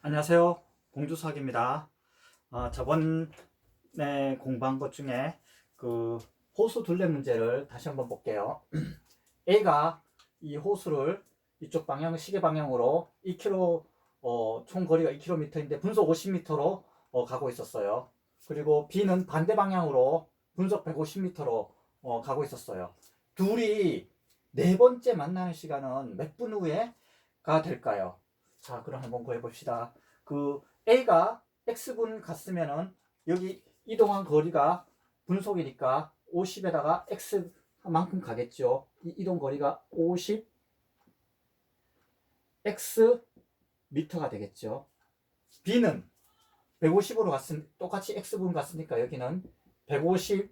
안녕하세요. 공주수학입니다. 저번에 공부한 것 중에 그 호수 둘레 문제를 다시 한번 볼게요. A가 이 호수를 이쪽 방향, 시계 방향으로 2km, 총 거리가 2km인데 분속 50m로 가고 있었어요. 그리고 B는 반대 방향으로 분속 150m로 가고 있었어요. 둘이 네 번째 만나는 시간은 몇 분 후에가 될까요? 자, 그럼 한번 구해봅시다. 그 A가 X분 갔으면은 여기 이동한 거리가 분속이니까 50에다가 X만큼 가겠죠. 이 이동 거리가 50 X 미터가 되겠죠. B는 150으로 똑같이 X분 갔으니까 여기는 150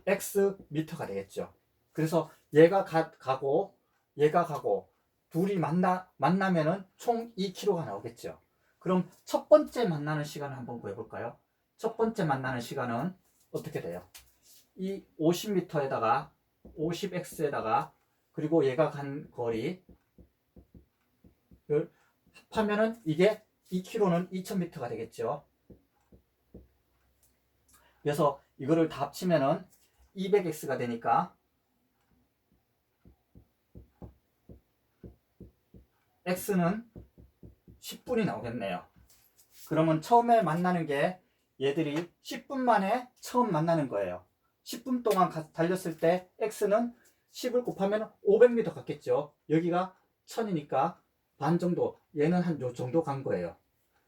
X 미터가 되겠죠. 그래서 얘가 가고 얘가 가고 둘이 만나면은 총 2km가 나오겠죠. 그럼 첫 번째 만나는 시간을 한번 구해볼까요? 첫 번째 만나는 시간은 어떻게 돼요? 이 50m에다가 50x에다가 그리고 얘가 간 거리를 합하면은 이게 2km는 2000m가 되겠죠. 그래서 이거를 다 합치면은 200x가 되니까 x는 10분이 나오겠네요. 그러면 처음에 만나는 게 얘들이 10분 만에 처음 만나는 거예요. 10분 동안 달렸을 때 x는 10을 곱하면 500m 갔겠죠. 여기가 1000이니까 반 정도, 얘는 한 요 정도 간 거예요.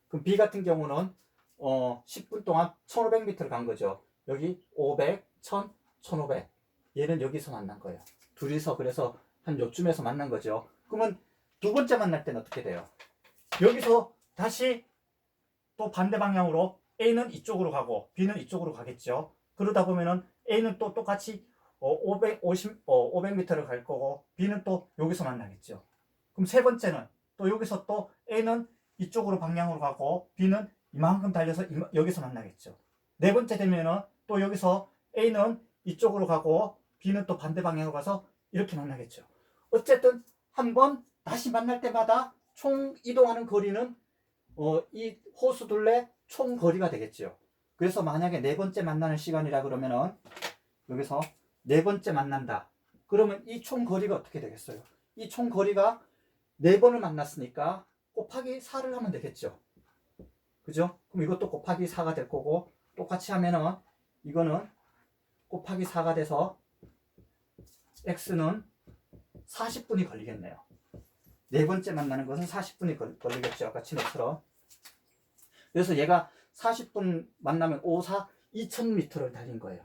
그럼 B 같은 경우는 10분 동안 1500m를 간 거죠. 여기 500, 1000, 1500. 얘는 여기서 만난 거예요. 둘이서 그래서 한 요쯤에서 만난 거죠. 그러면 두 번째 만날 때는 어떻게 돼요? 여기서 다시 또 반대 방향으로 A는 이쪽으로 가고 B는 이쪽으로 가겠죠. 그러다 보면은 A는 또 똑같이 500m를 갈 거고 B는 또 여기서 만나겠죠. 그럼 세 번째는 또 여기서 또 A는 이쪽으로 방향으로 가고 B는 이만큼 달려서 여기서 만나겠죠. 네 번째 되면은 또 여기서 A는 이쪽으로 가고 B는 또 반대 방향으로 가서 이렇게 만나겠죠. 어쨌든 한번 다시 만날 때마다 총 이동하는 거리는 이 호수 둘레 총 거리가 되겠죠. 그래서 만약에 네 번째 만나는 시간이라 그러면은 여기서 네 번째 만난다. 그러면 이 총 거리가 어떻게 되겠어요? 이 총 거리가 네 번을 만났으니까 곱하기 4를 하면 되겠죠. 그죠? 그럼 이것도 곱하기 4가 될 거고 똑같이 하면은 이거는 곱하기 4가 돼서 x는 40분이 걸리겠네요. 네 번째 만나는 것은 40분이 걸리겠죠. 아까 친 것처럼. 그래서 얘가 40분 만나면 54 2000m를 달린 거예요.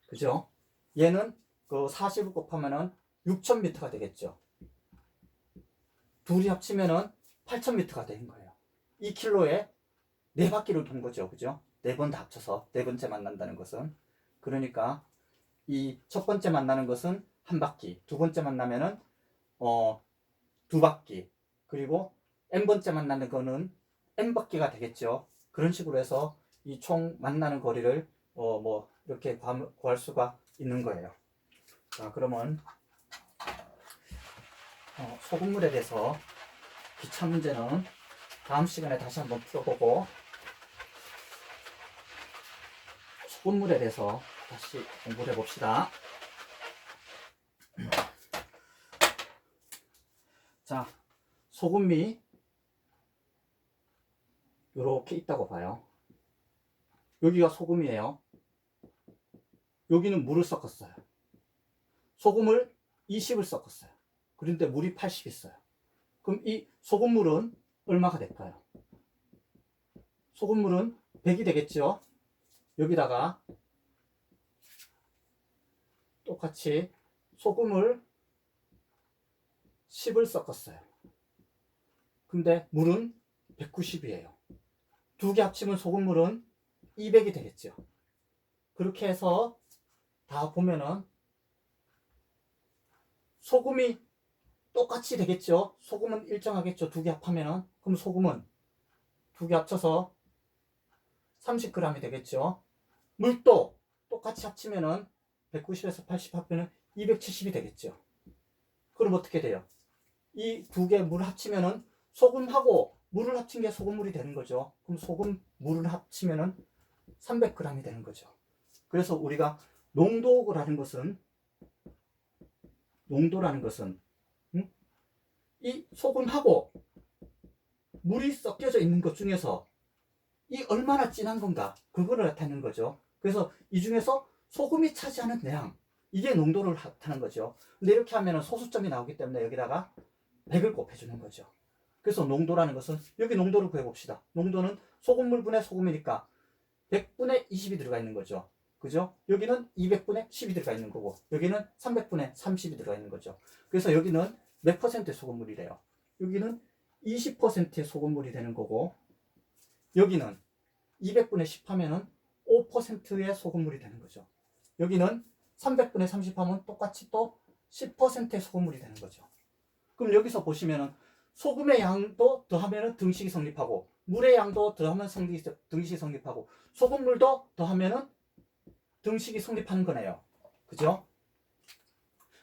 그죠? 얘는 그 40을 곱하면은 6000m가 되겠죠. 둘이 합치면은 8000m가 되는 거예요. 2km에 네 바퀴를 돈 거죠. 그죠? 네 번 다 합쳐서 네 번째 만난다는 것은. 그러니까 이 첫 번째 만나는 것은 한 바퀴, 두 번째 만나면은 두 바퀴, 그리고 n번째 만나는 거는 n바퀴가 되겠죠. 그런 식으로 해서 이 총 만나는 거리를 뭐 이렇게 구할 수가 있는 거예요. 자, 그러면 소금물에 대해서 기차 문제는 다음 시간에 다시 한번 풀어보고 소금물에 대해서 다시 공부를 해봅시다. 자, 소금이 이렇게 있다고 봐요. 여기가 소금이에요. 여기는 물을 섞었어요. 소금을 20을 섞었어요. 그런데 물이 80 있어요. 그럼 이 소금물은 얼마가 될까요? 소금물은 100이 되겠죠. 여기다가 똑같이 소금을 10을 섞었어요. 근데 물은 190이에요. 두 개 합치면 소금물은 200이 되겠죠. 그렇게 해서 다 보면은 소금이 똑같이 되겠죠. 소금은 일정하겠죠. 두 개 합하면은. 그럼 소금은 두 개 합쳐서 30g이 되겠죠. 물도 똑같이 합치면은 190에서 80 합하면 270이 되겠죠. 그럼 어떻게 돼요? 이 두 개 물을 합치면은 소금하고 물을 합친 게 소금물이 되는 거죠. 그럼 소금, 물을 합치면은 300g이 되는 거죠. 그래서 우리가 농도라는 것은 이 소금하고 물이 섞여져 있는 것 중에서 이 얼마나 진한 건가 그거를 나타내는 거죠. 그래서 이 중에서 소금이 차지하는 내양 이게 농도를 나타내는 거죠. 근데 이렇게 하면 소수점이 나오기 때문에 여기다가 100을 곱해주는 거죠. 그래서 농도라는 것은 여기 농도를 구해봅시다. 농도는 소금물 분의 소금이니까 100분의 20이 들어가 있는 거죠. 그죠? 여기는 200분의 10이 들어가 있는 거고 여기는 300분의 30이 들어가 있는 거죠. 그래서 여기는 몇 퍼센트의 소금물이래요? 여기는 20%의 소금물이 되는 거고 여기는 200분의 10 하면은 5%의 소금물이 되는 거죠. 여기는 300분의 30 하면 똑같이 또 10%의 소금물이 되는 거죠. 그럼 여기서 보시면은 소금의 양도 더하면은 등식이 성립하고 물의 양도 더하면 등식이 성립하고 소금물도 더하면은 등식이 성립하는 거네요. 그죠?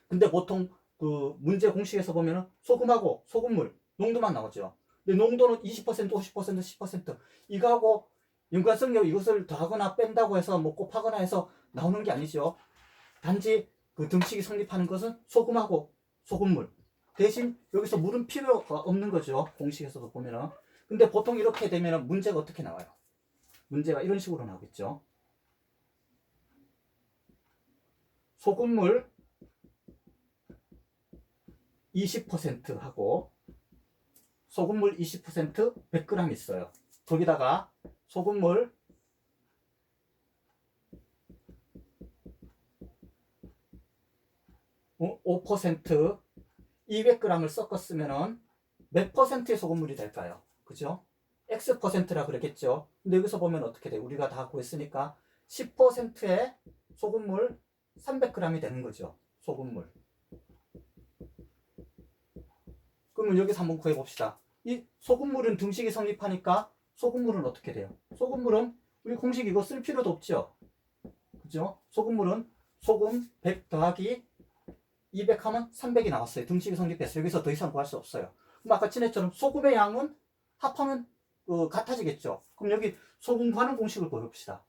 근데 보통 그 문제 공식에서 보면은 소금하고 소금물 농도만 나오죠. 근데 농도는 20%, 50%, 10% 이거하고 연관성력 이것을 더하거나 뺀다고 해서 뭐 곱하거나 해서 나오는 게 아니죠. 단지 그 등식이 성립하는 것은 소금하고 소금물. 대신 여기서 물은 필요가 없는 거죠. 공식에서도 보면은. 근데 보통 이렇게 되면은 문제가 어떻게 나와요? 문제가 이런 식으로 나오겠죠. 소금물 20% 하고 소금물 20% 100g 있어요. 거기다가 소금물 5% 200g을 섞었으면은 몇 퍼센트의 소금물이 될까요? 그죠? X%라 그랬겠죠. 근데 여기서 보면 어떻게 돼? 우리가 다 구했으니까 10%의 소금물 300g이 되는 거죠. 소금물. 그러면 여기서 한번 구해봅시다. 이 소금물은 등식이 성립하니까 소금물은 어떻게 돼요? 소금물은 우리 공식 이거 쓸 필요도 없죠. 그죠? 소금물은 소금 100 더하기 200 하면 300이 나왔어요. 등식이 성립했어요. 여기서 더 이상 구할 수 없어요. 그럼 아까 친했처럼 소금의 양은 합하면 같아지겠죠. 그럼 여기 소금 구하는 공식을 보여봅시다.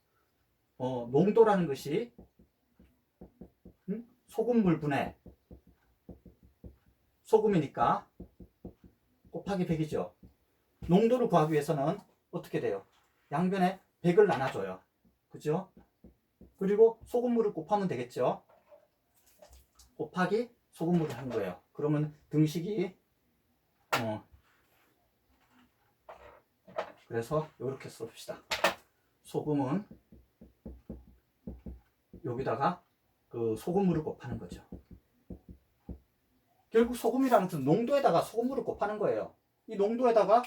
농도라는 것이 소금물 분의 소금이니까 곱하기 100이죠. 농도를 구하기 위해서는 어떻게 돼요? 양변에 100을 나눠줘요. 그죠? 그리고 소금물을 곱하면 되겠죠. 곱하기 소금물을 한 거예요. 그러면 등식이 그래서 이렇게 써봅시다. 소금은 여기다가 그 소금물을 곱하는 거죠. 결국 소금이라는 것은 농도에다가 소금물을 곱하는 거예요. 이 농도에다가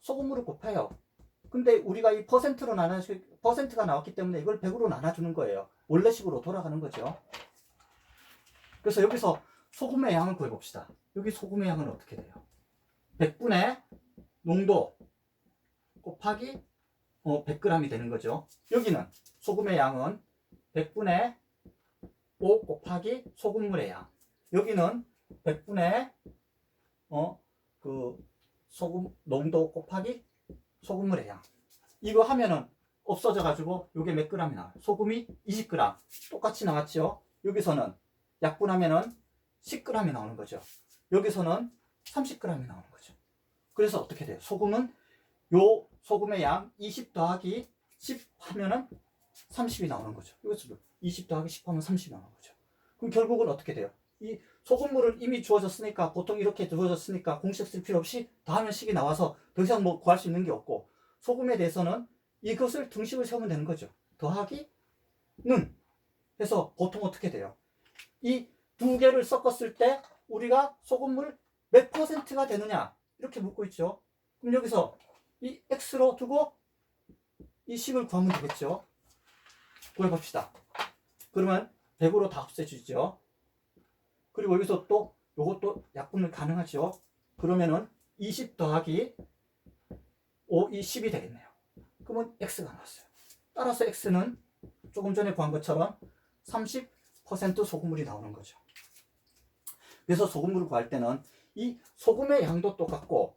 소금물을 곱해요. 근데 우리가 이 퍼센트로 퍼센트가 나왔기 때문에 이걸 100으로 나눠주는 거예요. 원래식으로 돌아가는 거죠. 그래서 여기서 소금의 양을 구해봅시다. 여기 소금의 양은 어떻게 돼요? 100분의 농도 곱하기 100g이 되는 거죠. 여기는 소금의 양은 100분의 5 곱하기 소금물의 양. 여기는 100분의 그 소금 농도 곱하기 소금물의 양. 이거 하면은 없어져 가지고 요게 몇 g이 나와요? 소금이 20g. 똑같이 나왔죠? 여기서는 약분하면은 10g이 나오는 거죠. 여기서는 30g이 나오는 거죠. 그래서 어떻게 돼요? 소금은 요 소금의 양 20 더하기 10 하면은 30이 나오는 거죠. 이것도 20 더하기 10 하면 30이 나오는 거죠. 그럼 결국은 어떻게 돼요? 이 소금물은 이미 주어졌으니까 보통 이렇게 주어졌으니까 공식 쓸 필요 없이 더하면 식이 나와서 더 이상 뭐 구할 수 있는 게 없고 소금에 대해서는 이것을 등식을 세우면 되는 거죠. 더하기는 해서 보통 어떻게 돼요? 이 두 개를 섞었을 때 우리가 소금물 몇 퍼센트가 되느냐 이렇게 묻고 있죠. 그럼 여기서 이 x로 두고 이 식을 구하면 되겠죠. 구해봅시다. 그러면 100으로 다 없애주죠. 그리고 여기서 또 요것도 약분을 가능하죠. 그러면은 20 더하기 5, 이 10이 되겠네요. 그러면 x가 나왔어요. 따라서 x는 조금 전에 구한 것처럼 30% 소금물이 나오는 거죠. 그래서 소금물을 구할 때는 이 소금의 양도 똑같고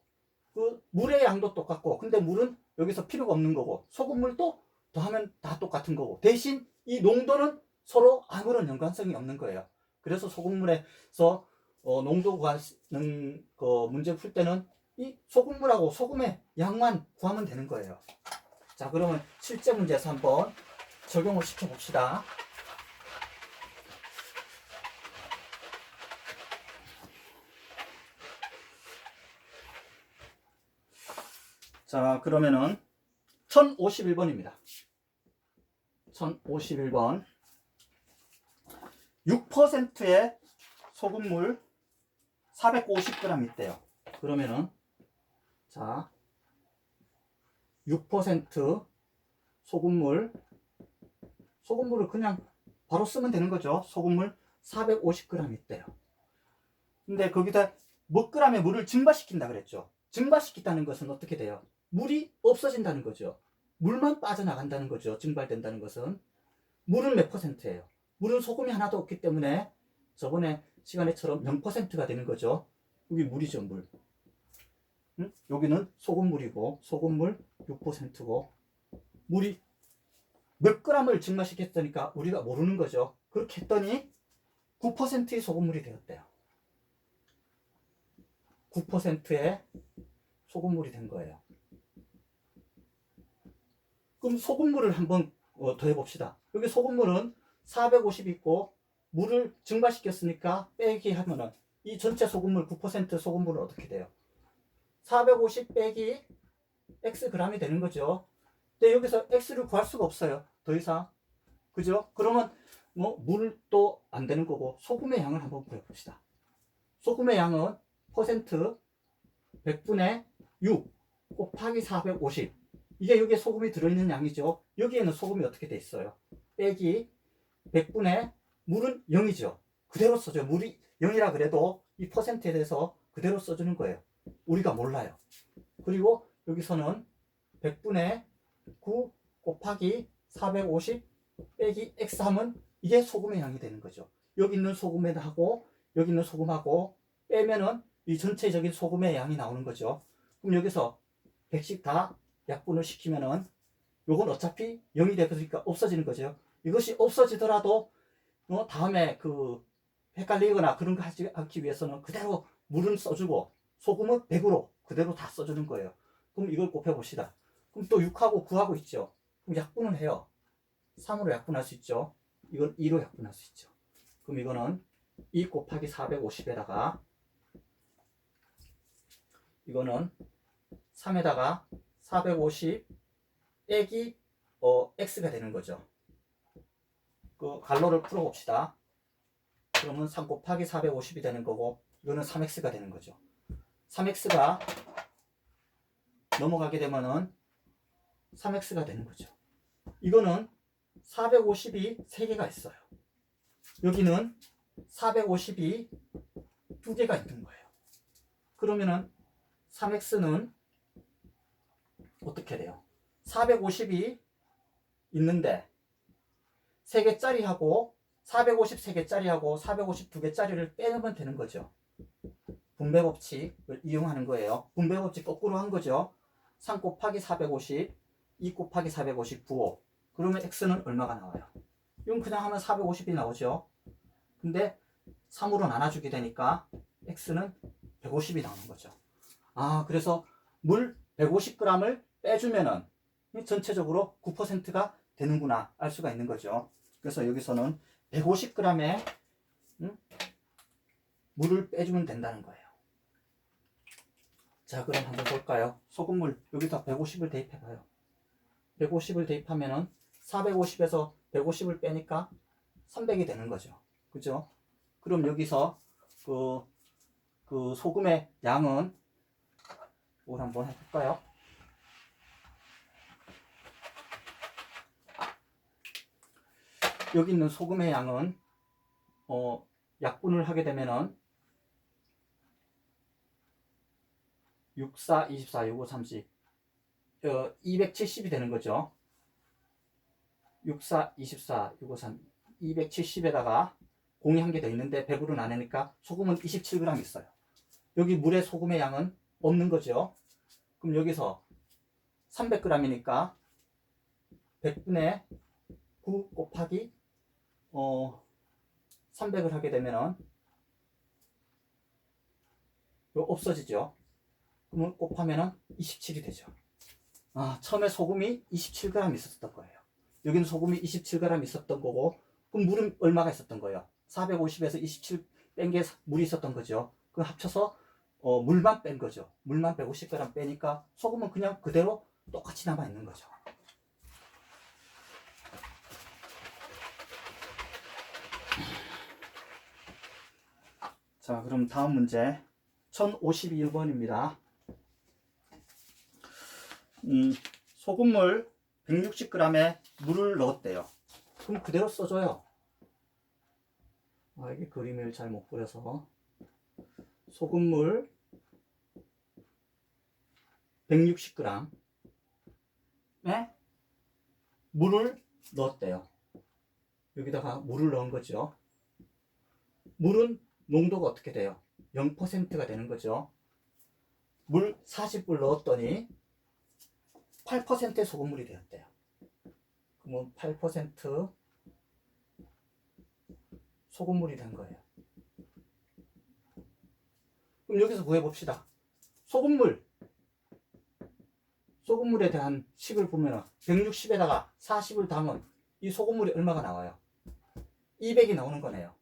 그 물의 양도 똑같고, 근데 물은 여기서 필요가 없는 거고 소금물도 더하면 다 똑같은 거고, 대신 이 농도는 서로 아무런 연관성이 없는 거예요. 그래서 소금물에서 농도 구하는 그 문제 풀 때는 이 소금물하고 소금의 양만 구하면 되는 거예요. 자, 그러면 실제 문제에서 한번 적용을 시켜 봅시다. 자, 그러면은 1051번입니다. 1051번. 6%의 소금물 450g 있대요. 그러면은 자, 6% 소금물을 그냥 바로 쓰면 되는 거죠. 소금물 450g 있대요. 근데 거기다 몇 g의 물을 증발시킨다 그랬죠. 증발시킨다는 것은 어떻게 돼요? 물이 없어진다는 거죠. 물만 빠져나간다는 거죠. 증발된다는 것은. 물은 몇 %예요? 물은 소금이 하나도 없기 때문에 저번에 시간에처럼 0%가 되는 거죠. 여기 물이죠, 물. 응? 여기는 소금물이고 소금물 6%고 물이 몇 g을 증발시켰으니까 우리가 모르는 거죠. 그렇게 했더니 9%의 소금물이 되었대요. 9%의 소금물이 된 거예요. 그럼 소금물을 한번 더해 봅시다. 여기 소금물은 450 있고 물을 증발시켰으니까 빼기 하면은 이 전체 소금물 9% 소금물은 어떻게 돼요? 450 빼기 x g이 되는 거죠. 근데 여기서 x를 구할 수가 없어요. 더 이상. 그죠? 그러면 뭐 물도 안 되는 거고 소금의 양을 한번 구해 봅시다. 소금의 양은 퍼센트 100분의 6 곱하기 450. 이게 여기에 소금이 들어있는 양이죠. 여기에는 소금이 어떻게 돼 있어요? 빼기 100분의 물은 0이죠. 그대로 써줘요. 물이 0이라 그래도 이 퍼센트에 대해서 그대로 써주는 거예요. 우리가 몰라요. 그리고 여기서는 100분의 9 곱하기 450 빼기 x 하면 이게 소금의 양이 되는 거죠. 여기 있는 소금하고 여기 있는 소금하고 빼면은 이 전체적인 소금의 양이 나오는 거죠. 그럼 여기서 100씩 다 약분을 시키면은 요건 어차피 0이 되니까 없어지는 거죠. 이것이 없어지더라도 다음에 그 헷갈리거나 그런 거 하지 않기 위해서는 그대로 물은 써주고 소금은 100으로 그대로 다 써주는 거예요. 그럼 이걸 곱해 봅시다. 그럼 또 6하고 9하고 있죠. 그럼 약분을 해요. 3으로 약분할 수 있죠. 이건 2로 약분할 수 있죠. 그럼 이거는 2 곱하기 450에다가 이거는 3에다가 450 빼기 x가 되는 거죠. 그 갈로를 풀어 봅시다. 그러면 3 곱하기 450이 되는 거고 이거는 3x가 되는 거죠. 3x가 넘어가게 되면은 3x가 되는 거죠. 이거는 450이 3개가 있어요. 여기는 450이 2개가 있는 거예요. 그러면은 3x는 어떻게 돼요? 450이 있는데 3개짜리하고 453개짜리하고 452개짜리를 빼면 되는 거죠. 분배 법칙을 이용하는 거예요. 분배 법칙 거꾸로 한 거죠. 3 곱하기 450, 2 곱하기 450, 95. 그러면 x는 얼마가 나와요? 이건 그냥 하면 450이 나오죠. 근데 3으로 나눠주게 되니까 x는 150이 나오는 거죠. 아, 그래서 물 150g을 빼주면은 전체적으로 9%가 되는구나 알 수가 있는 거죠. 그래서 여기서는 150g의 물을 빼주면 된다는 거예요. 자, 그럼 한번 볼까요? 소금물 여기다 150을 대입해봐요. 150을 대입하면은 450에서 150을 빼니까 300이 되는 거죠. 그죠? 그럼 여기서 그 소금의 양은 뭘 한번 해볼까요? 여기 있는 소금의 양은 약분을 하게 되면은 6, 4, 24, 6, 5, 30 270이 되는 거죠. 6, 4, 24, 6, 5, 3 270에다가 공이 한 개 더 있는데 100으로 나누니까 소금은 27g 있어요. 여기 물에 소금의 양은 없는 거죠. 그럼 여기서 300g이니까 100분의 9 곱하기 300을 하게 되면은 이거 없어지죠. 그러면 곱하면은 27이 되죠. 처음에 소금이 27g 있었던 거예요. 여기는 소금이 27g 있었던 거고, 그럼 물은 얼마가 있었던 거예요? 450에서 27 뺀 게 물이 있었던 거죠. 그럼 합쳐서 물만 뺀 거죠. 물만 150g 빼니까 소금은 그냥 그대로 똑같이 남아 있는 거죠. 자, 그럼 다음 문제 1051번입니다. 소금물 160g에 물을 넣었대요. 그럼 그대로 써줘요. 이게 그림을 잘 못 그려서. 소금물 160g에 물을 넣었대요. 여기다가 물을 넣은 거죠. 물은 농도가 어떻게 돼요? 0%가 되는 거죠. 물 40을 넣었더니 8%의 소금물이 되었대요. 그러면 8% 소금물이 된 거예요. 그럼 여기서 구해봅시다. 소금물에 대한 식을 보면 160에다가 40을 담은 이 소금물이 얼마가 나와요? 200이 나오는 거네요.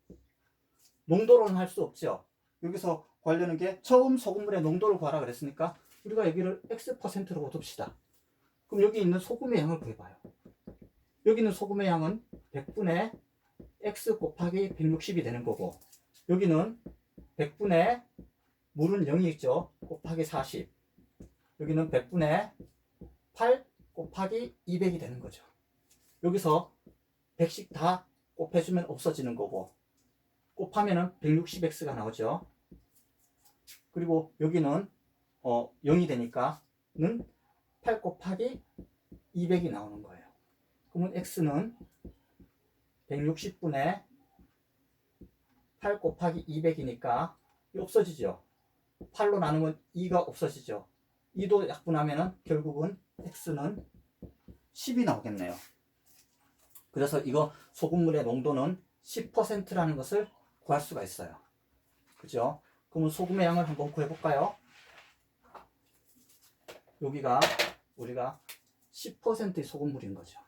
농도로는 할 수 없죠. 여기서 구하려는 게 처음 소금물의 농도를 구하라 그랬으니까 우리가 여기를 X%로 둡시다. 그럼 여기 있는 소금의 양을 구해봐요. 여기 있는 소금의 양은 100분의 X 곱하기 160이 되는 거고, 여기는 100분의 물은 0이 있죠. 곱하기 40. 여기는 100분의 8 곱하기 200이 되는 거죠. 여기서 100씩 다 곱해주면 없어지는 거고, 곱하면은 160x가 나오죠. 그리고 여기는 0이 되니까는 8 곱하기 200이 나오는 거예요. 그러면 x는 160분의 8 곱하기 200이니까 없어지죠. 8로 나누면 2가 없어지죠. 2도 약분하면은 결국은 x는 10이 나오겠네요. 그래서 이거 소금물의 농도는 10%라는 것을 구할 수가 있어요. 그죠? 그러면 소금의 양을 한번 구해볼까요? 여기가 우리가 10%의 소금물인 거죠.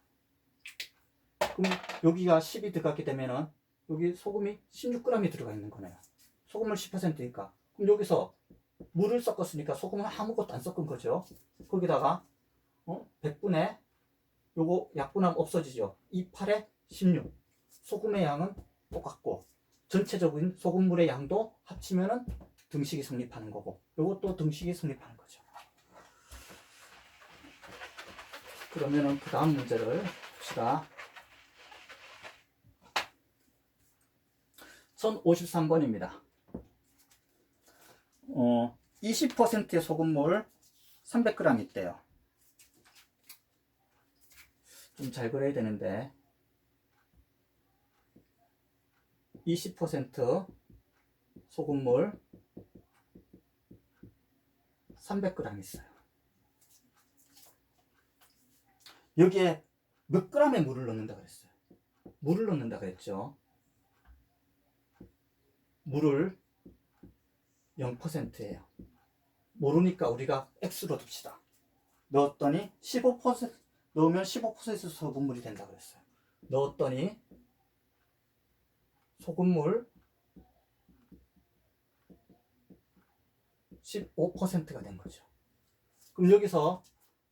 그럼 여기가 10이 들어갔게 되면은 여기 소금이 16g이 들어가 있는 거네요. 소금물 10%니까. 그럼 여기서 물을 섞었으니까 소금은 아무것도 안 섞은 거죠. 거기다가 100분의 요거 약분하면 없어지죠. 28에 16. 소금의 양은 똑같고 전체적인 소금물의 양도 합치면은 등식이 성립하는 거고, 요것도 등식이 성립하는 거죠. 그러면은 그 다음 문제를 봅시다. 1053번입니다. 20%의 소금물 300g 있대요. 좀 잘 그려야 되는데 20% 소금물 300g 있어요. 여기에 몇 g의 물을 넣는다 그랬어요? 물을 넣는다 그랬죠. 물을 0%예요. 모르니까 우리가 X로 둡시다. 넣었더니 15% 넣으면 15% 소금물이 된다 그랬어요. 넣었더니 소금물 15%가 된 거죠. 그럼 여기서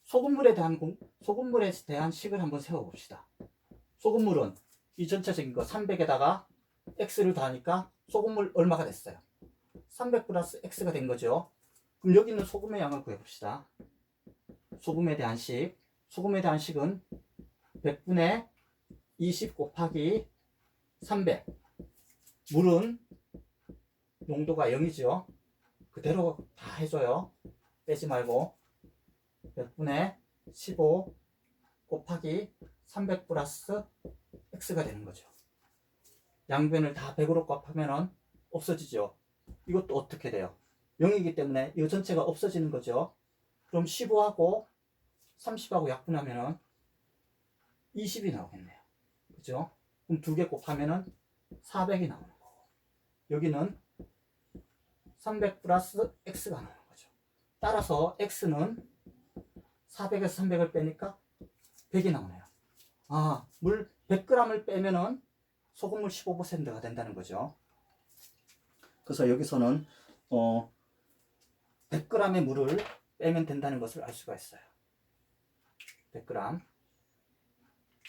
소금물에 대한 식을 한번 세워봅시다. 소금물은 이 전체적인 거 300에다가 X를 더하니까 소금물 얼마가 됐어요? 300 플러스 X가 된 거죠. 그럼 여기 있는 소금의 양을 구해봅시다. 소금에 대한 식은 100분의 20 곱하기 300. 물은 농도가 0이죠. 그대로 다 해줘요. 빼지 말고 100분의 15 곱하기 300 플러스 X가 되는 거죠. 양변을 다 100으로 곱하면은 없어지죠. 이것도 어떻게 돼요? 0이기 때문에 이 전체가 없어지는 거죠. 그럼 15하고 30하고 약분하면은 20이 나오겠네요. 그죠? 그럼 두 개 곱하면은 400이 나오는 거고, 여기는 300 플러스 x가 나오는 거죠. 따라서 x는 400에서 300을 빼니까 100이 나오네요. 아, 물 100g을 빼면은 소금물 15%가 된다는 거죠. 그래서 여기서는 100g의 물을 빼면 된다는 것을 알 수가 있어요. 100g.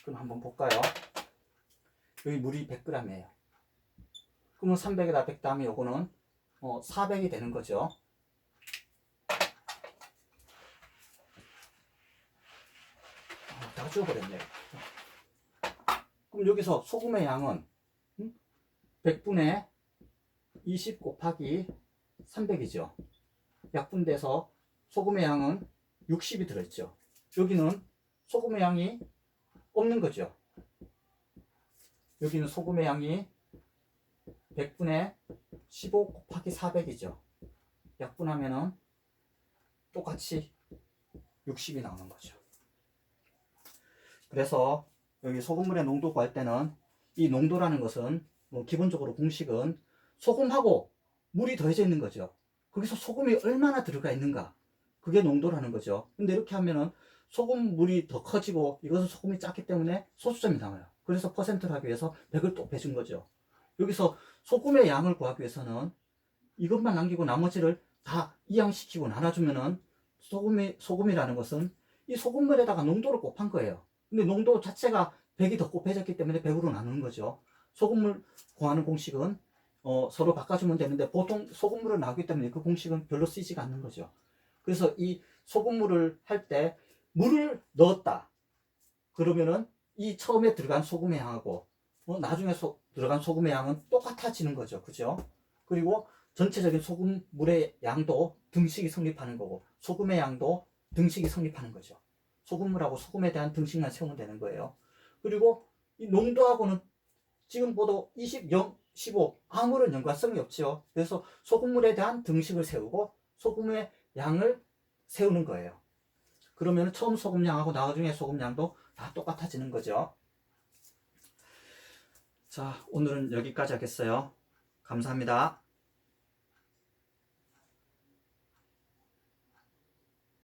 그럼 한번 볼까요? 여기 물이 100g이에요. 그러면 300에다 100 다음에 요거는 400이 되는 거죠. 다 지워버렸네요. 그럼 여기서 소금의 양은 100분의 20 곱하기 300이죠. 약분돼서 소금의 양은 60이 들어있죠. 여기는 소금의 양이 없는 거죠. 여기는 소금의 양이 100분의 15 곱하기 400이죠. 약분하면은 똑같이 60이 나오는 거죠. 그래서 여기 소금물의 농도 구할 때는 이 농도라는 것은 기본적으로 공식은 소금하고 물이 더해져 있는 거죠. 거기서 소금이 얼마나 들어가 있는가, 그게 농도라는 거죠. 근데 이렇게 하면은 소금물이 더 커지고 이것은 소금이 작기 때문에 소수점이 나와요. 그래서 퍼센트를 하기 위해서 100을 또 빼준 거죠. 여기서 소금의 양을 구하기 위해서는 이것만 남기고 나머지를 다 이항시키고 나눠주면은 소금이라는 것은 이 소금물에다가 농도를 곱한 거예요. 근데 농도 자체가 100이 더 곱해졌기 때문에 100으로 나누는 거죠. 소금물 구하는 공식은 서로 바꿔주면 되는데 보통 소금물을 나오기 때문에 그 공식은 별로 쓰이지가 않는 거죠. 그래서 이 소금물을 할 때 물을 넣었다 그러면은 이 처음에 들어간 소금의 양하고 나중에 들어간 소금의 양은 똑같아지는 거죠. 그죠? 그리고 전체적인 소금물의 양도 등식이 성립하는 거고, 소금의 양도 등식이 성립하는 거죠. 소금물하고 소금에 대한 등식만 세우면 되는 거예요. 그리고 이 농도하고는 지금 보도 20, 0, 15 아무런 연관성이 없죠. 그래서 소금물에 대한 등식을 세우고 소금의 양을 세우는 거예요. 그러면 처음 소금량하고 나중에 소금량도 다 똑같아지는 거죠. 자, 오늘은 여기까지 하겠어요. 감사합니다.